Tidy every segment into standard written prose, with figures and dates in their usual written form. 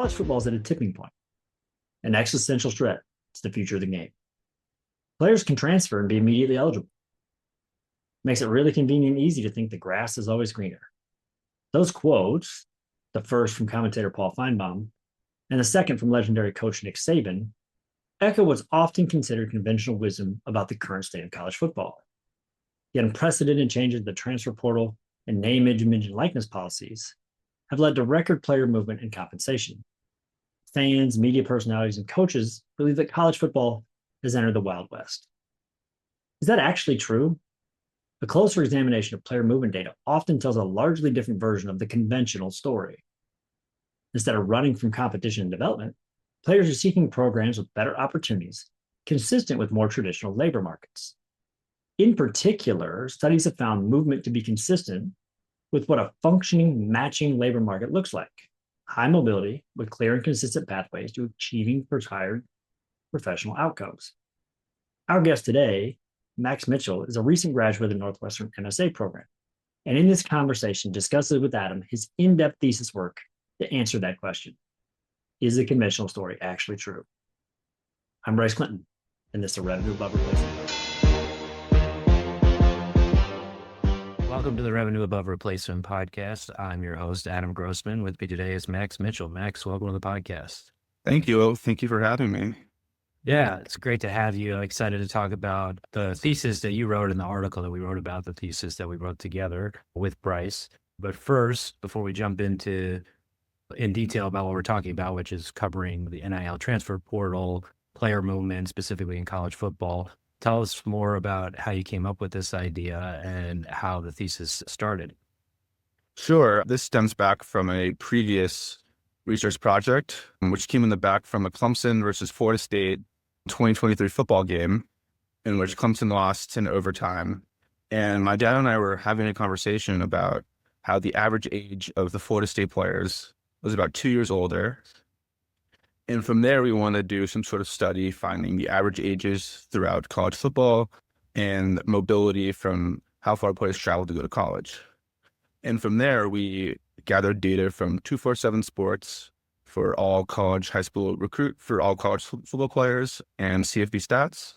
college football is at a tipping point, an existential threat to the future of the game. Players can transfer and be immediately eligible. Makes it really convenient and easy to think the grass is always greener. Those quotes, the first from commentator Paul Feinbaum, and the second from legendary coach Nick Saban, echo what's often considered conventional wisdom about the current state of college football. The unprecedented changes in the transfer portal and name, image, and likeness policies have led to record player movement and compensation. Fans, media personalities, and coaches believe that college football has entered the Wild West. Is that actually true? A closer examination of player movement data often tells a largely different version of the conventional story. Instead of running from competition and development, players are seeking programs with better opportunities, consistent with more traditional labor markets. In particular, studies have found movement to be consistent with what a functioning, matching labor market looks like: high mobility with clear and consistent pathways to achieving desired professional outcomes. Our guest today, Max Mitchell, is a recent graduate of the Northwestern MSA program, and in this conversation discusses with Adam his in-depth thesis work to answer that question. Is the conventional story actually true? I'm Bryce Clinton, and this is a Revenue Above Replacement. Welcome to the Revenue Above Replacement podcast. I'm your host, Adam Grossman. With me today is Max Mitchell. Max, welcome to the podcast. Thank you. Thank you for having me. Yeah, it's great to have you. I'm excited to talk about the thesis that you wrote and the article that we wrote about the thesis that we wrote together with Bryce. But first, before we jump in detail about what we're talking about, which is covering the NIL transfer portal, player movement, specifically in college football, tell us more about how you came up with this idea and how the thesis started. Sure. This stems back from a previous research project, which came in the back from a Clemson versus Florida State 2023 football game, in which Clemson lost in overtime. And my dad and I were having a conversation about how the average age of the Florida State players was about 2 years older. And from there, we wanted to do some sort of study finding the average ages throughout college football and mobility from how far players travel to go to college. And from there, we gathered data from 247 Sports for all college high school for all college football players and CFB stats.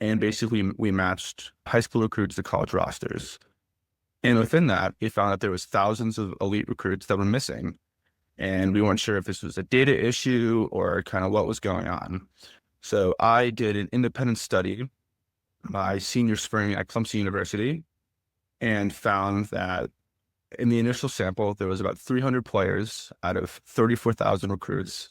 And basically, we matched high school recruits to college rosters. And within that, we found that there was thousands of elite recruits that were missing. And we weren't sure if this was a data issue or kind of what was going on. So I did an independent study my senior spring at Clemson University and found that in the initial sample, there was about 300 players out of 34,000 recruits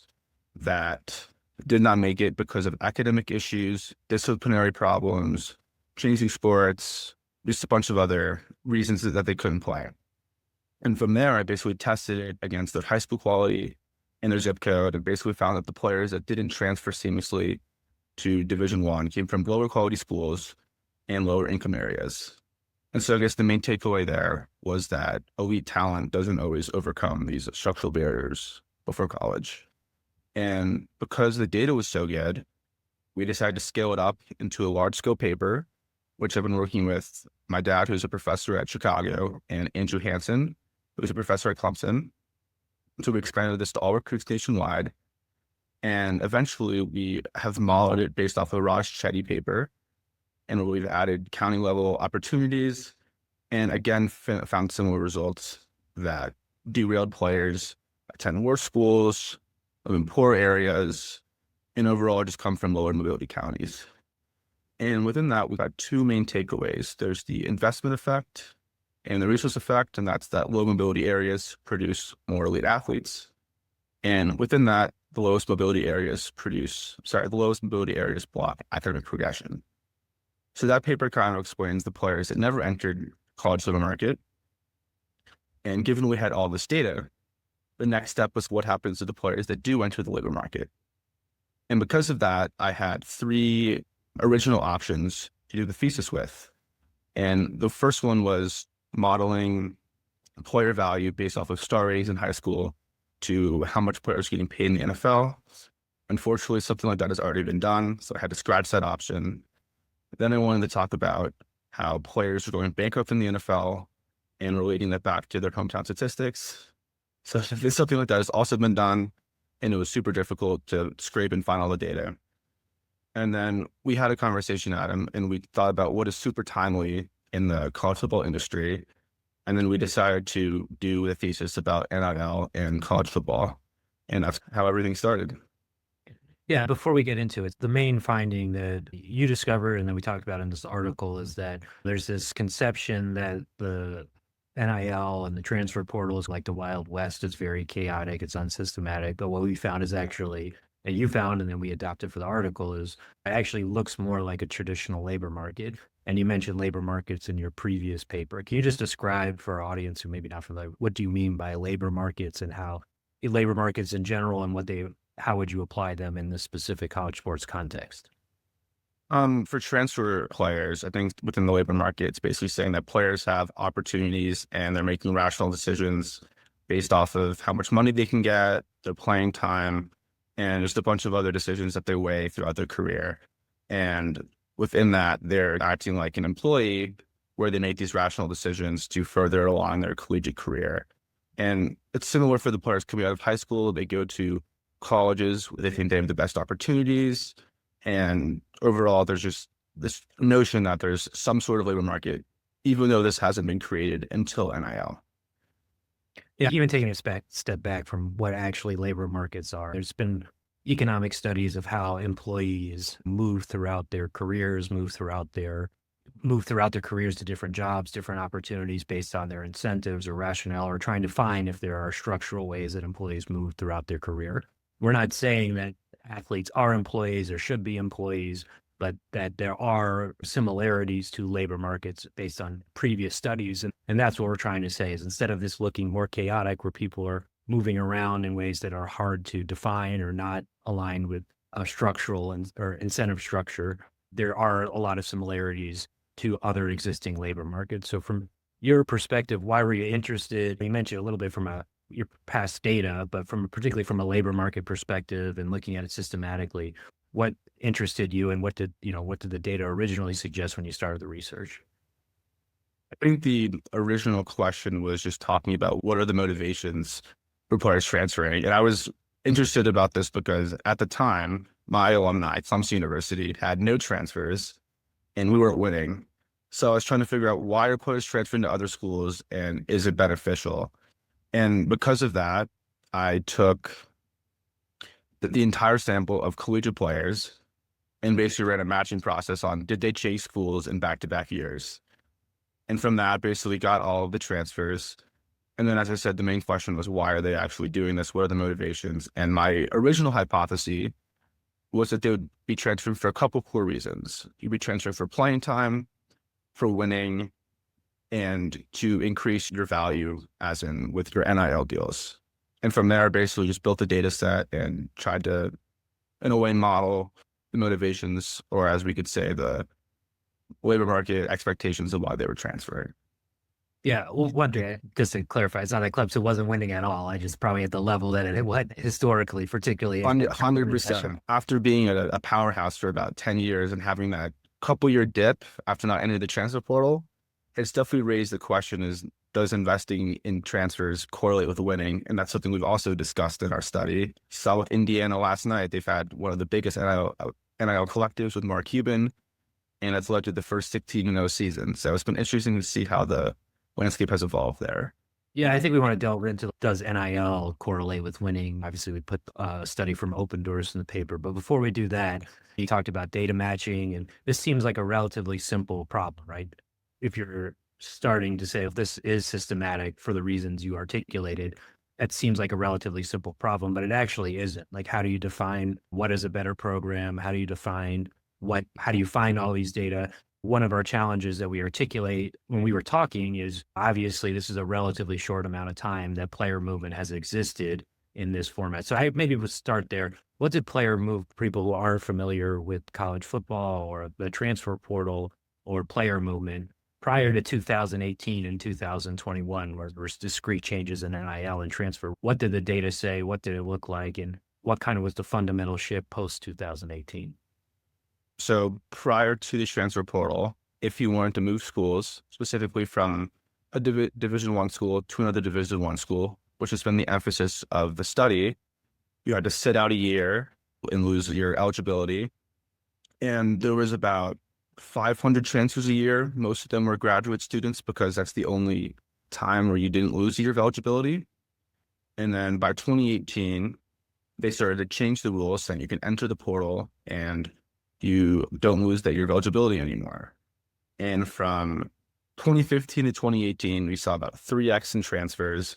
that did not make it because of academic issues, disciplinary problems, changing sports, just a bunch of other reasons that they couldn't play. And from there, I basically tested it against their high school quality and their zip code, and basically found that the players that didn't transfer seamlessly to Division I came from lower quality schools and lower income areas. And so I guess the main takeaway there was that elite talent doesn't always overcome these structural barriers before college. And because the data was so good, we decided to scale it up into a large scale paper, which I've been working with my dad, who's a professor at Chicago, and Andrew Hansen, who's a professor at Clemson. So we expanded this to all recruits nationwide. And eventually we have modeled it based off of Raj Chetty paper. And we've added county level opportunities and again, found similar results that derailed players attend worse schools, live in poor areas, and overall just come from lower mobility counties. And within that, we've got two main takeaways. There's the investment effect and the resource effect, and that's that low mobility areas produce more elite athletes. And within that, the lowest mobility areas block academic progression. So that paper kind of explains the players that never entered college labor market. And given we had all this data, the next step was what happens to the players that do enter the labor market. And because of that, I had three original options to do the thesis with. And the first one was modeling player value based off of star ratings in high school to how much players are getting paid in the NFL. Unfortunately, something like that has already been done, so I had to scratch that option. Then I wanted to talk about how players are going bankrupt in the NFL and relating that back to their hometown statistics. So if something like that has also been done. and it was super difficult to scrape and find all the data. And then we had a conversation, Adam, and we thought about what is super timely in the college football industry. And then we decided to do a thesis about NIL and college football. And that's how everything started. Yeah, before we get into it, the main finding that you discovered and that we talked about in this article is that there's this conception that the NIL and the transfer portal is like the Wild West. It's very chaotic, it's unsystematic. But what we found is actually, and you found, and then we adopted for the article, is it actually looks more like a traditional labor market. And you mentioned labor markets in your previous paper. Can you just describe for our audience who maybe not familiar, what do you mean by labor markets and how labor markets in general and how would you apply them in this specific college sports context? For transfer players, I think within the labor market, it's basically saying that players have opportunities and they're making rational decisions based off of how much money they can get, their playing time, and just a bunch of other decisions that they weigh throughout their career. And within that, they're acting like an employee where they make these rational decisions to further along their collegiate career. And it's similar for the players coming out of high school. They go to colleges where they think they have the best opportunities. And overall, there's just this notion that there's some sort of labor market, even though this hasn't been created until NIL. Yeah, even taking a step back from what actually labor markets are, there's been economic studies of how employees move throughout their careers, move throughout their careers to different jobs, different opportunities based on their incentives or rationale, or trying to find if there are structural ways that employees move throughout their career. We're not saying that athletes are employees or should be employees, but that there are similarities to labor markets based on previous studies. And that's what we're trying to say is instead of this looking more chaotic where people are moving around in ways that are hard to define or not aligned with a structural or incentive structure, there are a lot of similarities to other existing labor markets. So from your perspective, why were you interested? You mentioned a little bit from your past data, but particularly from a labor market perspective and looking at it systematically, what interested you and what did the data originally suggest when you started the research? I think the original question was just talking about what are the motivations for players transferring. And I was interested about this because at the time, my alumni, Clemson University, had no transfers and we weren't winning. So I was trying to figure out why are players transferring to other schools and is it beneficial? And because of that, I took the entire sample of collegiate players and basically ran a matching process on did they change schools in back-to-back years? And from that, basically got all of the transfers. And then, as I said, the main question was, why are they actually doing this? What are the motivations? And my original hypothesis was that they would be transferred for a couple core reasons. You'd be transferred for playing time, for winning, and to increase your value as in with your NIL deals. And from there, I basically just built a data set and tried to, in a way, model the motivations, or as we could say, the labor market expectations of why they were transferring. Yeah, well, one thing, just to clarify, it's not that Clemson wasn't winning at all. I just probably at the level that it went historically, particularly. 100%. After being at a powerhouse for about 10 years and having that couple-year dip after not entering the transfer portal, it's definitely raised the question is, does investing in transfers correlate with winning? And that's something we've also discussed in our study. Saw with Indiana last night, they've had one of the biggest NIL collectives with Mark Cuban, and that's led to the first 16-0 season. So it's been interesting to see how the landscape has evolved there. Yeah, I think we want to delve into, does NIL correlate with winning? Obviously, we put a study from Open Doors in the paper. But before we do that, you talked about data matching, and this seems like a relatively simple problem, right? If you're starting to say, if this is systematic for the reasons you articulated, that seems like a relatively simple problem, but it actually isn't. Like, how do you define what is a better program? How do you define how do you find all these data? One of our challenges that we articulate when we were talking is obviously this is a relatively short amount of time that player movement has existed in this format. So maybe we'll start there. What did player move, people who aren't familiar with college football or the transfer portal or player movement prior to 2018 and 2021, where there was discrete changes in NIL and transfer? What did the data say? What did it look like? And what kind of was the fundamental shift post 2018? So prior to the transfer portal, if you wanted to move schools, specifically from a Division I school to another Division I school, which has been the emphasis of the study, you you had to sit out a year and lose your eligibility. And there was about 500 transfers a year. Most of them were graduate students because that's the only time where you didn't lose a year of eligibility. And then by 2018, they started to change the rules saying you can enter the portal and you don't lose that year of eligibility anymore. And from 2015 to 2018, we saw about 3x in transfers.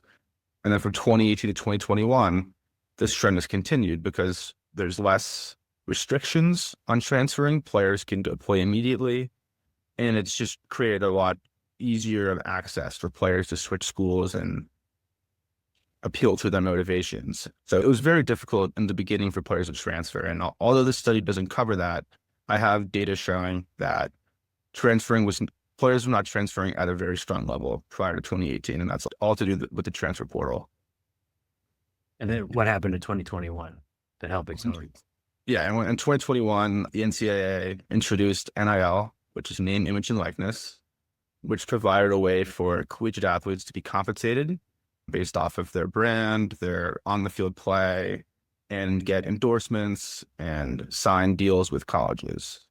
And then from 2018 to 2021, this trend has continued because there's less restrictions on transferring. Players can play immediately. And it's just created a lot easier of access for players to switch schools and appeal to their motivations. So it was very difficult in the beginning for players to transfer. And although this study doesn't cover that, I have data showing that players were not transferring at a very strong level prior to 2018. And that's all to do with the transfer portal. And then what happened in 2021 to help accelerate? Yeah. And in 2021, the NCAA introduced NIL, which is name, image, and likeness, which provided a way for collegiate athletes to be compensated based off of their brand, their on-the-field play, and get endorsements and sign deals with colleges.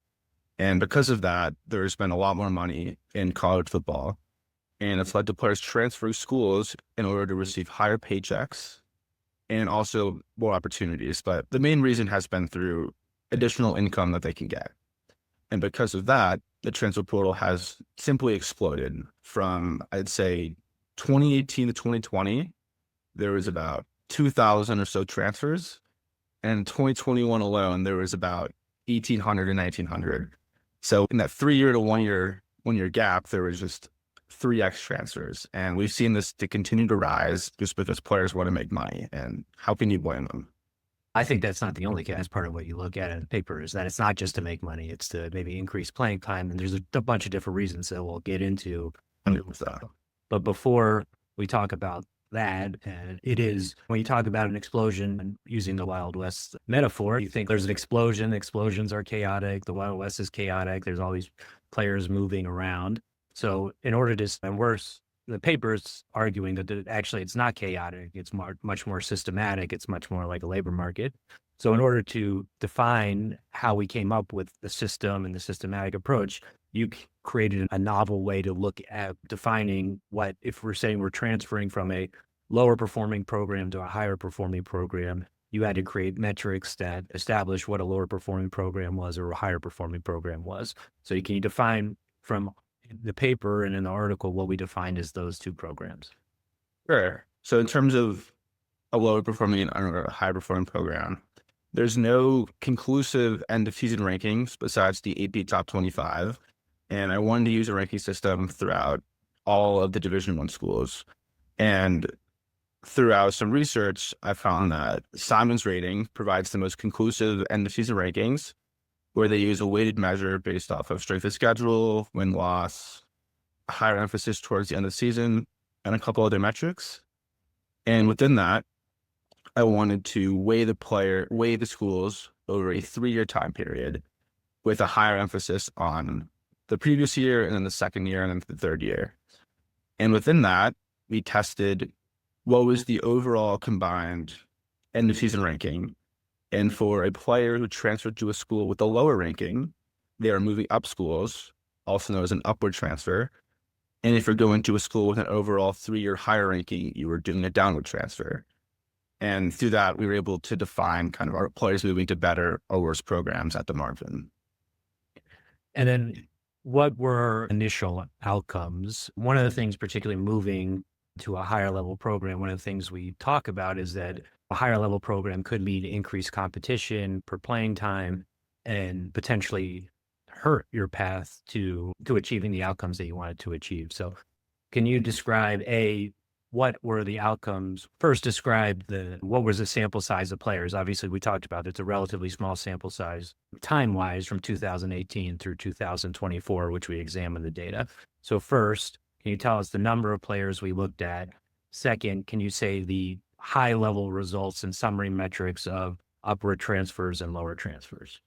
And because of that, there's been a lot more money in college football. And it's led to players transferring schools in order to receive higher paychecks and also more opportunities. But the main reason has been through additional income that they can get. And because of that, the transfer portal has simply exploded from, I'd say, 2018 to 2020, there was about 2,000 or so transfers. And in 2021 alone, there was about 1,800 and 1,900. So in that 3-year to 1 year gap, there was just 3x transfers. And we've seen this to continue to rise just because players want to make money. And how can you blame them? I think that's not the only case. Part of what you look at in the paper is that it's not just to make money, it's to maybe increase playing time. And there's a bunch of different reasons that we'll get into. But before we talk about that, and it is when you talk about an explosion and using the Wild West metaphor, you think there's an explosion. Explosions are chaotic. The Wild West is chaotic. There's all these players moving around. So in order to, and worse, the paper's arguing that actually it's not chaotic. It's much more systematic. It's much more like a labor market. So in order to define how we came up with the system and the systematic approach, you created a novel way to look at defining what, if we're saying we're transferring from a lower performing program to a higher performing program, you had to create metrics that establish what a lower performing program was or a higher performing program was. So can you define from the paper and in the article what we defined as those two programs? Sure. So in terms of a lower performing or a high performing program, there's no conclusive end of season rankings besides the AP Top 25. And I wanted to use a ranking system throughout all of the Division I schools. And throughout some research, I found that Simon's rating provides the most conclusive end of season rankings, where they use a weighted measure based off of strength of schedule, win-loss, higher emphasis towards the end of the season, and a couple other metrics. And within that, I wanted to weigh the schools over a 3-year time period with a higher emphasis on the previous year and then the second year and then the third year. And within that, we tested what was the overall combined end of season ranking. And for a player who transferred to a school with a lower ranking, they are moving up schools, also known as an upward transfer. And if you're going to a school with an overall 3-year higher ranking, you were doing a downward transfer. And through that, we were able to define kind of our players moving to better or worse programs at the margin. And then what were initial outcomes? One of the things, particularly moving to a higher level program, one of the things we talk about is that a higher level program could mean increased competition per playing time and potentially hurt your path to achieving the outcomes that you wanted to achieve. So can you describe what were the outcomes? First, describe what was the sample size of players? Obviously, we talked about it's a relatively small sample size time-wise from 2018 through 2024, which we examined the data. So first, can you tell us the number of players we looked at? Second, can you say the high-level results and summary metrics of upward transfers and lower transfers?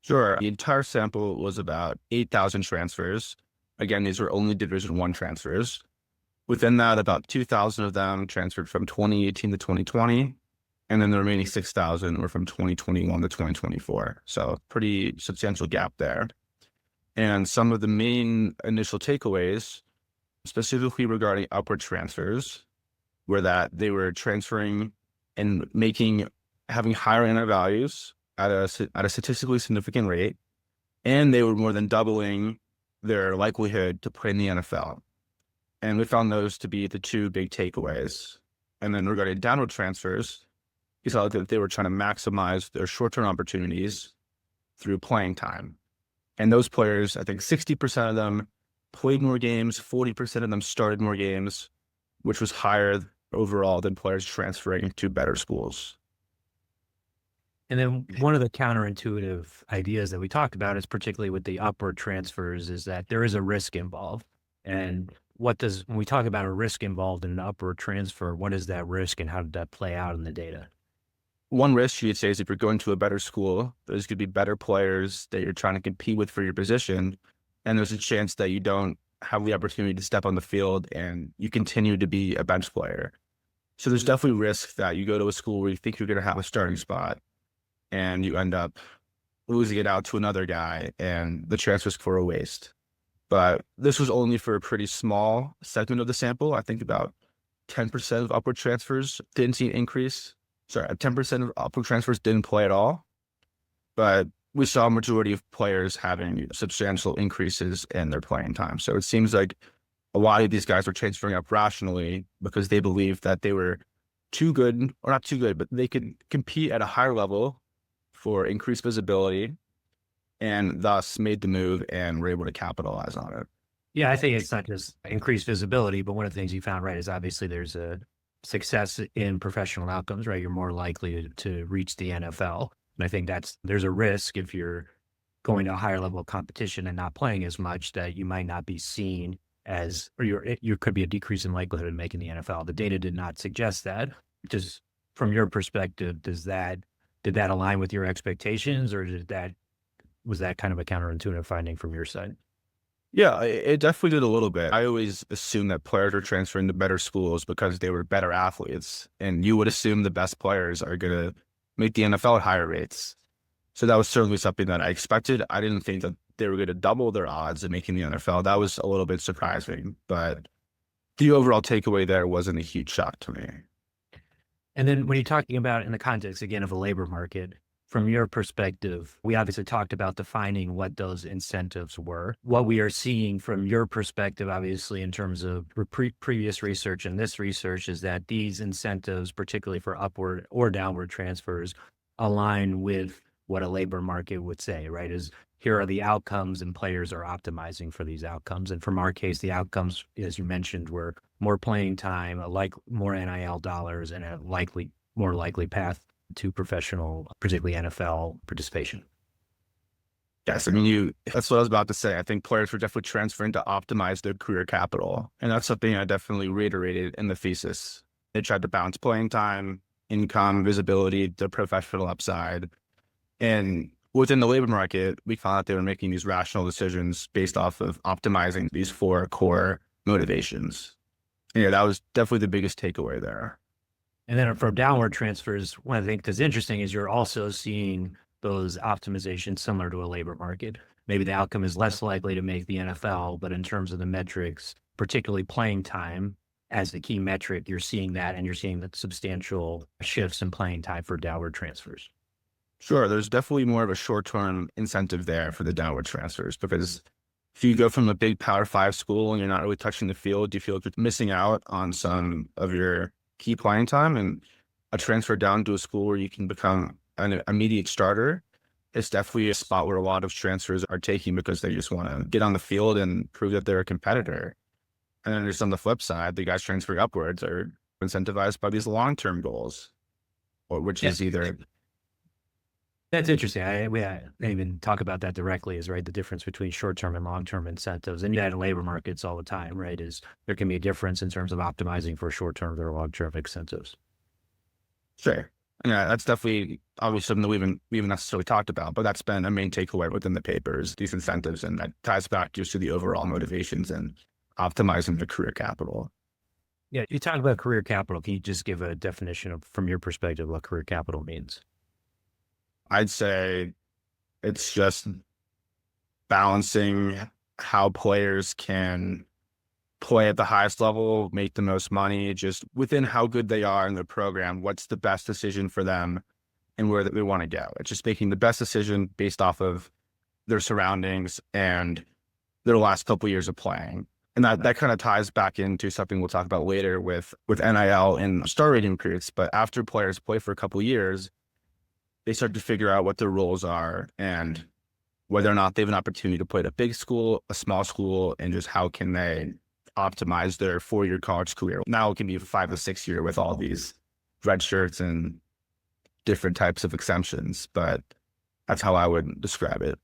Sure. The entire sample was about 8,000 transfers. Again, these were only Division I transfers. Within that, about 2,000 of them transferred from 2018 to 2020, And then the remaining 6,000 were from 2021 to 2024. So pretty substantial gap there. And some of the main initial takeaways, specifically regarding upward transfers, were that they were transferring and having higher NR values at a statistically significant rate, and they were more than doubling their likelihood to play in the NFL. And we found those to be the two big takeaways. And then regarding downward transfers, we saw that they were trying to maximize their short-term opportunities through playing time. And those players, I think 60% of them played more games, 40% of them started more games, which was higher overall than players transferring to better schools. And then one of the counterintuitive ideas that we talked about is particularly with the upward transfers is that there is a risk involved. And when we talk about a risk involved in an upward transfer, what is that risk and how did that play out in the data? One risk you'd say is if you're going to a better school, there's going to be better players that you're trying to compete with for your position. And there's a chance that you don't have the opportunity to step on the field and you continue to be a bench player. So there's definitely risk that you go to a school where you think you're going to have a starting spot and you end up losing it out to another guy and the transfer's for a waste. But this was only for a pretty small segment of the sample. I think about 10% of upward transfers didn't see an increase. 10% of upward transfers didn't play at all. But we saw a majority of players having substantial increases in their playing time. So it seems like a lot of these guys were transferring up rationally because they believed that they were too good, or not too good, but they could compete at a higher level for increased visibility and thus made the move and were able to capitalize on it. Yeah, I think it's not just increased visibility, but one of the things you found, right, is obviously there's a success in professional outcomes, right? You're more likely to reach the NFL. And I think there's a risk if you're going to a higher level of competition and not playing as much that you might not be seen as, or you could be a decrease in likelihood of making the NFL. The data did not suggest that. Just from your perspective, did that align with your expectations, or was that kind of a counterintuitive finding from your side? Yeah, it definitely did a little bit. I always assumed that players are transferring to better schools because they were better athletes, and you would assume the best players are going to make the NFL at higher rates. So that was certainly something that I expected. I didn't think that they were going to double their odds of making the NFL. That was a little bit surprising, but the overall takeaway there wasn't a huge shock to me. And then when you're talking about in the context, again, of a labor market, from your perspective, we obviously talked about defining what those incentives were. What we are seeing from your perspective, obviously, in terms of previous research and this research, is that these incentives, particularly for upward or downward transfers, align with what a labor market would say, right? Here are the outcomes and players are optimizing for these outcomes. And from our case, the outcomes, as you mentioned, were more playing time, more NIL dollars, and a more likely path to professional, particularly NFL participation. Yes, I mean, that's what I was about to say. I think players were definitely transferring to optimize their career capital. And that's something I definitely reiterated in the thesis. They tried to balance playing time, income, visibility, the professional upside. And within the labor market, we found that they were making these rational decisions based off of optimizing these 4 core motivations. And yeah, that was definitely the biggest takeaway there. And then for downward transfers, one of the things that's interesting is you're also seeing those optimizations similar to a labor market. Maybe the outcome is less likely to make the NFL, but in terms of the metrics, particularly playing time as the key metric, you're seeing that, and you're seeing the substantial shifts in playing time for downward transfers. Sure, there's definitely more of a short-term incentive there for the downward transfers, because if you go from a big Power 5 school and you're not really touching the field, you feel like you're missing out on some of your key playing time, and a transfer down to a school where you can become an immediate starter is definitely a spot where a lot of transfers are taking because they just want to get on the field and prove that they're a competitor. And then there's on the flip side, the guys transferring upwards are incentivized by these long-term goals, which is either... That's interesting. We didn't even talk about that directly, is right, the difference between short-term and long-term incentives. And that in labor markets all the time, right, is there can be a difference in terms of optimizing for short-term or long-term incentives. Sure. Yeah, that's definitely obviously something that we haven't necessarily talked about, but that's been a main takeaway within the papers, these incentives, and that ties back just to the overall motivations and optimizing the career capital. Yeah, you talk about career capital. Can you just give a definition of, from your perspective, what career capital means? I'd say it's just balancing how players can play at the highest level, make the most money, just within how good they are in the program, what's the best decision for them and where they want to go. It's just making the best decision based off of their surroundings and their last couple of years of playing. And that kind of ties back into something we'll talk about later with NIL and star rating periods. But after players play for a couple of years, they start to figure out what their roles are and whether or not they have an opportunity to play at a big school, a small school, and just how can they optimize their 4-year college career. Now it can be 5 to 6 year with all these red shirts and different types of exemptions, but that's how I would describe it.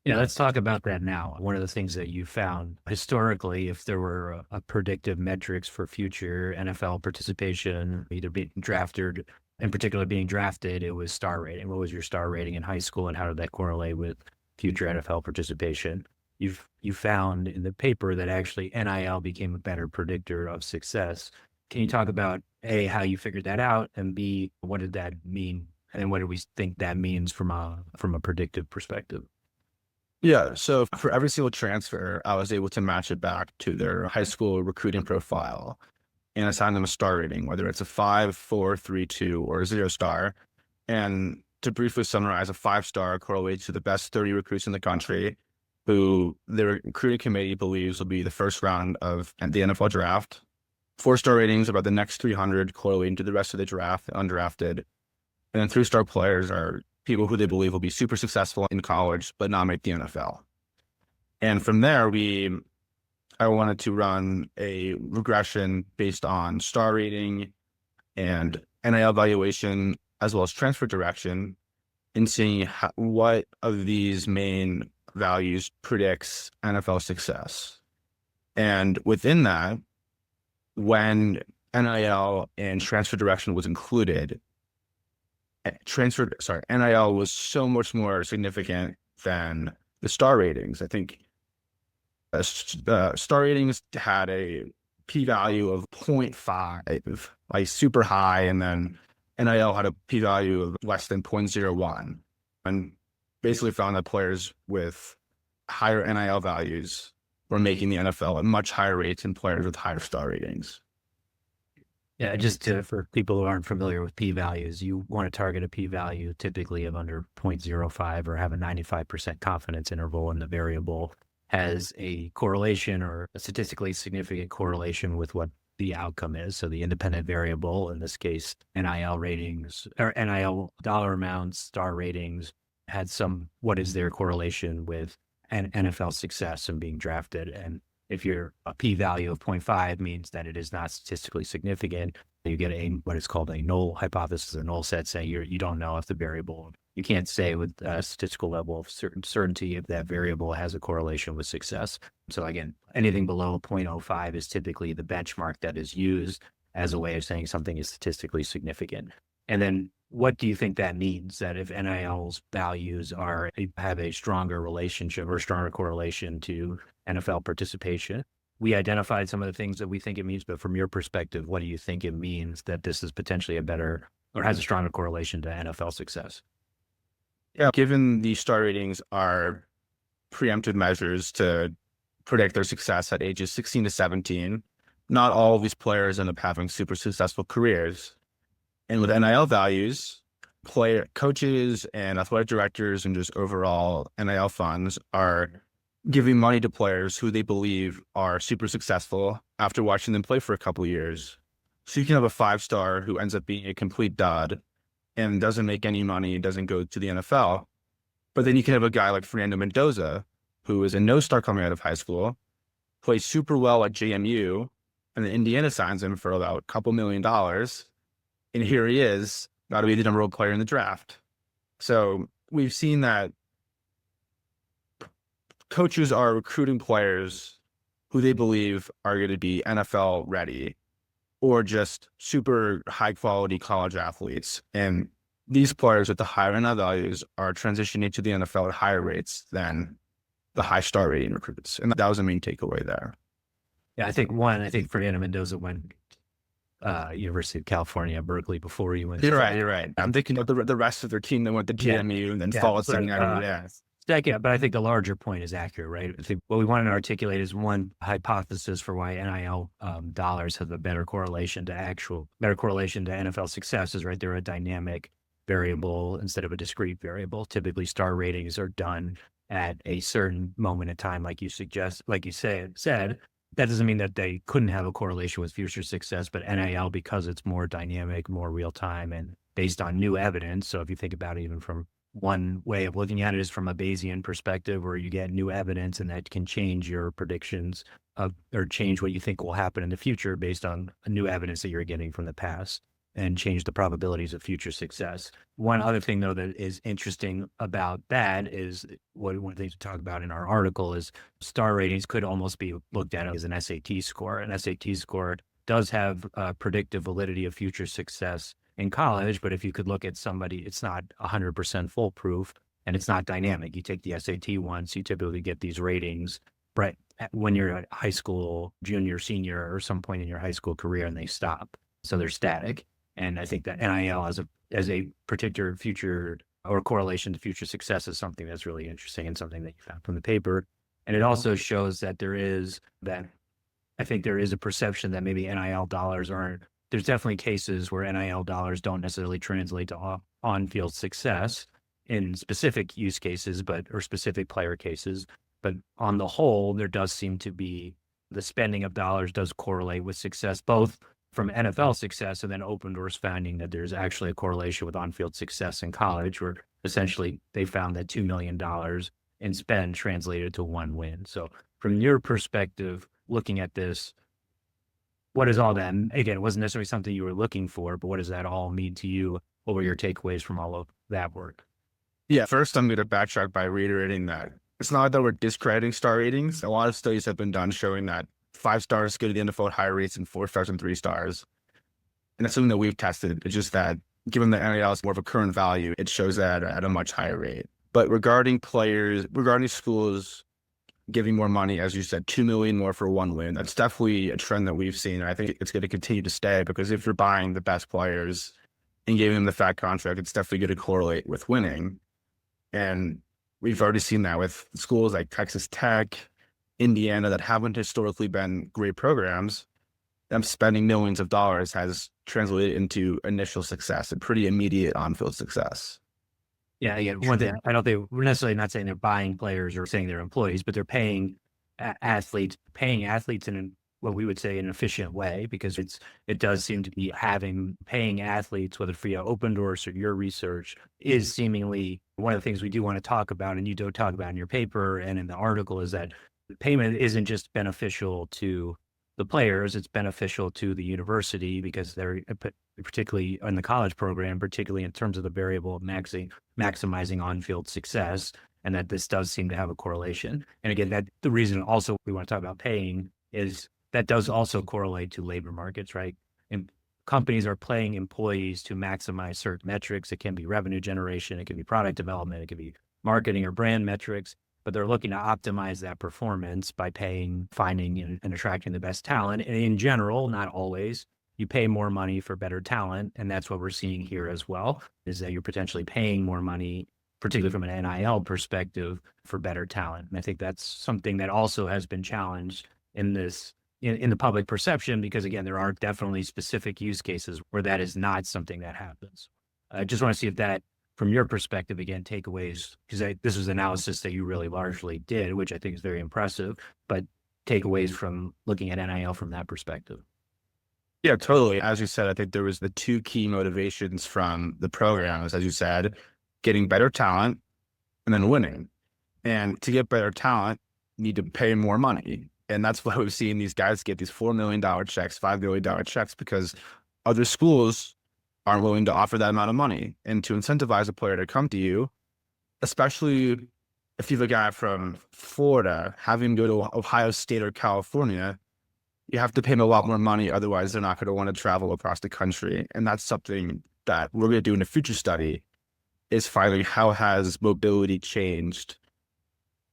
Yeah, let's talk about that now. One of the things that you found historically, if there were a predictive metrics for future NFL participation, either being drafted, in particular being drafted, it was star rating. What was your star rating in high school, and how did that correlate with future NFL participation? You found in the paper that actually NIL became a better predictor of success. Can you talk about A, how you figured that out, and B, what did that mean, and what do we think that means from a predictive perspective? Yeah. So for every single transfer, I was able to match it back to their high school recruiting profile and assign them a star rating, whether it's a 5, 4, 3, 2, or a 0-star. And to briefly summarize, a 5-star correlates to the best 30 recruits in the country who their recruiting committee believes will be the first round of the NFL draft. 4-star ratings about the next 300 correlating to the rest of the draft, undrafted. And then 3-star players are people who they believe will be super successful in college, but not make the NFL. And from there, I wanted to run a regression based on star rating and NIL evaluation, as well as transfer direction, and seeing what of these main values predicts NFL success. And within that, when NIL and transfer direction was included, NIL was so much more significant than the star ratings. I think star ratings had a p-value of 0.5, like super high, and then NIL had a p-value of less than 0.01, and basically found that players with higher NIL values were making the NFL at much higher rates than players with higher star ratings. Yeah, just for people who aren't familiar with p-values, you want to target a p-value typically of under 0.05 or have a 95% confidence interval, and the variable has a correlation or a statistically significant correlation with what the outcome is. So the independent variable, in this case, NIL ratings or NIL dollar amounts, star ratings, had what is their correlation with an NFL success and being drafted. And if you're a p-value of 0.5 means that it is not statistically significant, you get what is called a null hypothesis or null set, saying you don't know if the variable, you can't say with a statistical level of certainty if that variable has a correlation with success. So again, anything below 0.05 is typically the benchmark that is used as a way of saying something is statistically significant. And then what do you think that means, that if NIL's values have a stronger relationship or stronger correlation to NFL participation? We identified some of the things that we think it means, but from your perspective, what do you think it means that this is potentially a better or has a stronger correlation to NFL success? Yeah, given the star ratings are preemptive measures to predict their success at ages 16 to 17, not all of these players end up having super successful careers. And with NIL values, coaches and athletic directors and just overall NIL funds are giving money to players who they believe are super successful after watching them play for a couple of years. So you can have a 5-star who ends up being a complete dud and doesn't make any money, doesn't go to the NFL. But then you can have a guy like Fernando Mendoza, who is a no-star coming out of high school, plays super well at JMU, and then Indiana signs him for about a couple $1 million. And here he is, got to be the number 1 player in the draft. So we've seen that coaches are recruiting players who they believe are going to be NFL ready or just super high quality college athletes. And these players with the higher NIL values are transitioning to the NFL at higher rates than the high star rating recruits. And that was the main takeaway there. Yeah, I think Fernando Mendoza went University of California, Berkeley before he went. You're right. You're right. I'm thinking of the rest of their team that went to GMU and then followed Cincinnati. Yeah. Second, but I think the larger point is accurate, right? I think what we want to articulate is one hypothesis for why NIL dollars have a better correlation to NFL success is, right? They're a dynamic variable instead of a discrete variable. Typically, star ratings are done at a certain moment in time, like you said. That doesn't mean that they couldn't have a correlation with future success, but NIL, because it's more dynamic, more real time, and based on new evidence. So if you think about it, even from one way of looking at it is from a Bayesian perspective, where you get new evidence and that can change your predictions or change what you think will happen in the future based on new evidence that you're getting from the past and change the probabilities of future success. One other thing, though, that is interesting about that is one of the things we talk about in our article is star ratings could almost be looked at as an SAT score. An SAT score does have predictive validity of future success in college, but if you could look at somebody, it's not 100% foolproof and it's not dynamic. You take the SAT once, you typically get these ratings right when you're at high school, junior, senior, or some point in your high school career, and they stop. So they're static. And I think that NIL as a particular future or correlation to future success is something that's really interesting and something that you found from the paper. And it also shows that I think there is a perception that maybe NIL dollars aren't. There's definitely cases where NIL dollars don't necessarily translate to on-field success in specific use cases, or specific player cases. But on the whole, there does seem to be the spending of dollars does correlate with success, both from NFL success and then Open Doors finding that there's actually a correlation with on-field success in college, where essentially they found that $2 million in spend translated to one win. So from your perspective, looking at this, what is all that? Again, it wasn't necessarily something you were looking for, but what does that all mean to you? What were your takeaways from all of that work? Yeah, first I'm going to backtrack by reiterating that it's not that we're discrediting star ratings. A lot of studies have been done showing that 5 stars go to the NFL at higher rates than 4 stars and 3 stars. And that's something that we've tested. It's just that given that NIL is more of a current value, it shows that at a much higher rate. But regarding schools giving more money, as you said, $2 million more for one win, that's definitely a trend that we've seen. And I think it's going to continue to stay, because if you're buying the best players and giving them the fat contract, it's definitely going to correlate with winning. And we've already seen that with schools like Texas Tech, Indiana, that haven't historically been great programs. Them spending millions of dollars has translated into initial success and pretty immediate on-field success. Yeah, again, one thing, I don't think we're necessarily not saying they're buying players or saying they're employees, but they're paying athletes in what we would say an efficient way, because it does seem to be paying athletes, whether via Open Doors or your research, is seemingly one of the things we do want to talk about, and you do talk about in your paper and in the article, is that payment isn't just beneficial to the players, it's beneficial to the university, because they're particularly in the college program, particularly in terms of the variable of maximizing on-field success, and that this does seem to have a correlation. And again, that the reason also we want to talk about paying is that does also correlate to labor markets, right? And companies are paying employees to maximize certain metrics. It can be revenue generation, it can be product development, it can be marketing or brand metrics, but they're looking to optimize that performance by finding and attracting the best talent. And in general, not always, you pay more money for better talent. And that's what we're seeing here as well, is that you're potentially paying more money, particularly from an NIL perspective, for better talent. And I think that's something that also has been challenged in the public perception, because again, there are definitely specific use cases where that is not something that happens. I just want to see if that, from your perspective, again, takeaways, because this was analysis that you really largely did, which I think is very impressive, but takeaways from looking at NIL from that perspective. Yeah, totally. As you said, I think there was the 2 key motivations from the programs, as you said, getting better talent and then winning. And to get better talent, you need to pay more money. And that's why we've seen these guys get these $4 million checks, $5 million checks, because other schools aren't willing to offer that amount of money. And to incentivize a player to come to you, especially if you have a guy from Florida, have him go to Ohio State or California, you have to pay them a lot more money. Otherwise, they're not going to want to travel across the country. And that's something that we're going to do in a future study, is finding how has mobility changed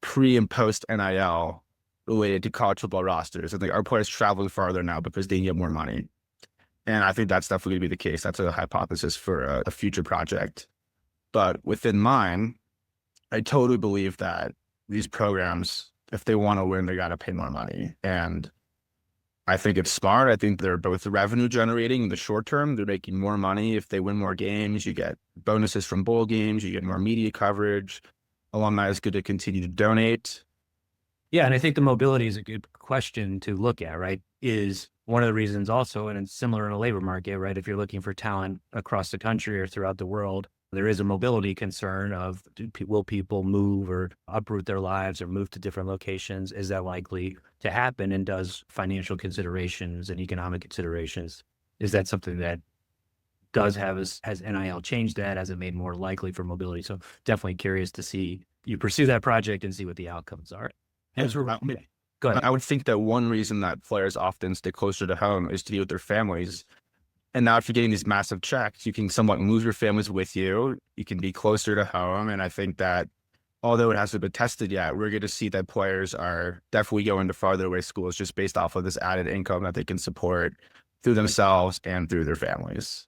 pre and post NIL related to college football rosters. And our players traveling farther now because they get more money. And I think that's definitely going to be the case. That's a hypothesis for a future project. But within mine, I totally believe that these programs, if they want to win, they got to pay more money. And I think it's smart. I think they're both revenue generating in the short term. They're making more money. If they win more games, you get bonuses from bowl games, you get more media coverage. Alumni is good to continue to donate. Yeah, and I think the mobility is a good question to look at, right? Is one of the reasons also, and it's similar in a labor market, right? If you're looking for talent across the country or throughout the world, there is a mobility concern of will people move or uproot their lives or move to different locations? Is that likely to happen? And does financial considerations and economic considerations, is that something that does have, has NIL changed that? Has it made more likely for mobility? So definitely curious to see you pursue that project and see what the outcomes are. Go ahead. I would think that one reason that players often stay closer to home is to be with their families. And now if you're getting these massive checks, you can somewhat move your families with you. You can be closer to home. And I think that although it hasn't been tested yet, we're going to see that players are definitely going to farther away schools just based off of this added income that they can support through themselves and through their families.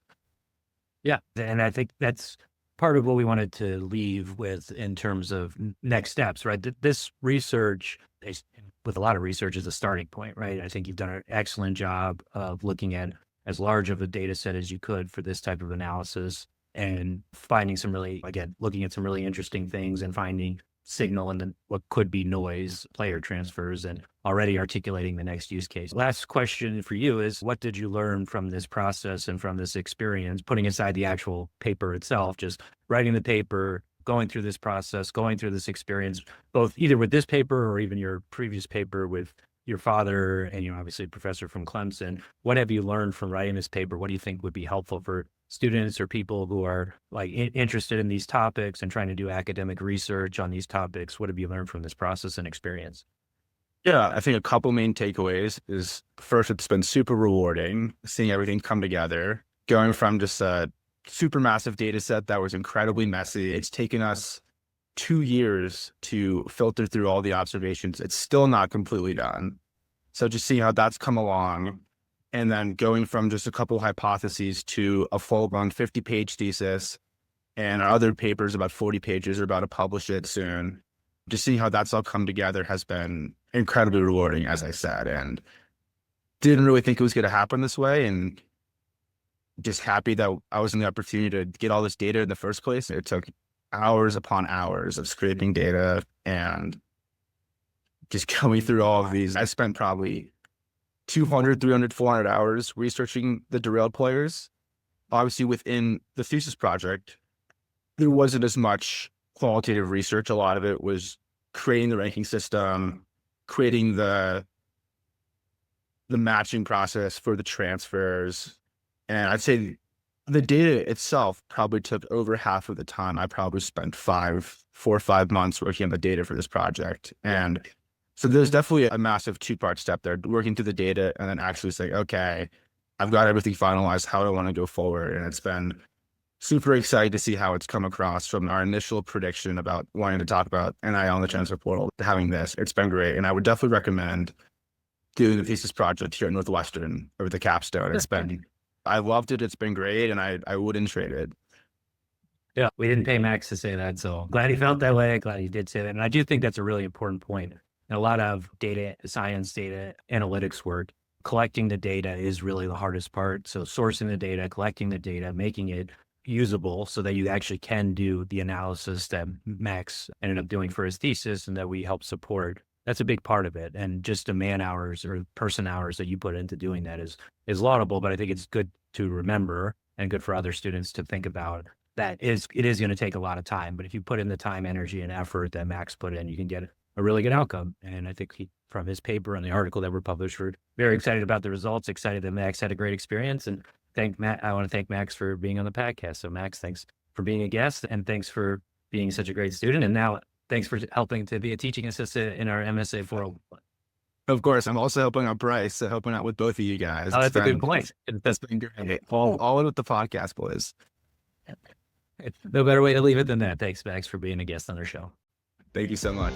Yeah. And I think that's part of what we wanted to leave with in terms of next steps, right? This research, with a lot of research, is a starting point, right? I think you've done an excellent job of looking at as large of a data set as you could for this type of analysis and finding some really, again, looking at some really interesting things and finding signal and then what could be noise, player transfers, and already articulating the next use case. Last question for you is, what did you learn from this process and from this experience, putting aside the actual paper itself, just writing the paper, going through this process, going through this experience, both either with this paper or even your previous paper with your father and you're obviously a professor from Clemson. What have you learned from writing this paper? What do you think would be helpful for students or people who are like interested in these topics and trying to do academic research on these topics? What have you learned from this process and experience? Yeah, I think a couple main takeaways is first, it's been super rewarding seeing everything come together, going from just a super massive data set that was incredibly messy. It's taken us 2 years to filter through all the observations. It's still not completely done. So just seeing how that's come along and then going from just a couple of hypotheses to a full-blown 50-page thesis, and our other paper is about 40 pages. We're about to publish it soon. Just seeing how that's all come together has been incredibly rewarding, as I said, and didn't really think it was going to happen this way. And just happy that I was in the opportunity to get all this data in the first place. It took hours upon hours of scraping data and just going through all of these. I spent probably 200, 300, 400 hours researching the derailed players. Obviously, within the thesis project, there wasn't as much qualitative research. A lot of it was creating the ranking system, creating the matching process for the transfers. And I'd say the data itself probably took over half of the time. I probably spent 4 or 5 months working on the data for this project. And so there's definitely a massive 2-part step there, working through the data and then actually saying, okay, I've got everything finalized. How do I want to go forward? And it's been super excited to see how it's come across from our initial prediction about wanting to talk about NIL in the transfer portal to having this. It's been great. And I would definitely recommend doing the thesis project here at Northwestern over the capstone. It's been, I loved it. It's been great. And I wouldn't trade it. Yeah, we didn't pay Max to say that. So glad he felt that way. Glad he did say that. And I do think that's a really important point. And a lot of data science, data analytics work, collecting the data is really the hardest part. So sourcing the data, collecting the data, making it usable so that you actually can do the analysis that Max ended up doing for his thesis and that we help support. That's a big part of it. And just the man hours or person hours that you put into doing that is laudable, but I think it's good to remember and good for other students to think about that it is going to take a lot of time. But if you put in the time, energy, and effort that Max put in, you can get a really good outcome. And I think from his paper and the article that were published, we're very excited about the results, excited that Max had a great experience. And I want to thank Max for being on the podcast. So Max, thanks for being a guest and thanks for being such a great student. And now thanks for helping to be a teaching assistant in our MSA 401. Of course, I'm also helping out Bryce, so helping out with both of you guys. Oh, that's a good point. That's been great. All in with the podcast, boys. No better way to leave it than that. Thanks, Max, for being a guest on our show. Thank you so much.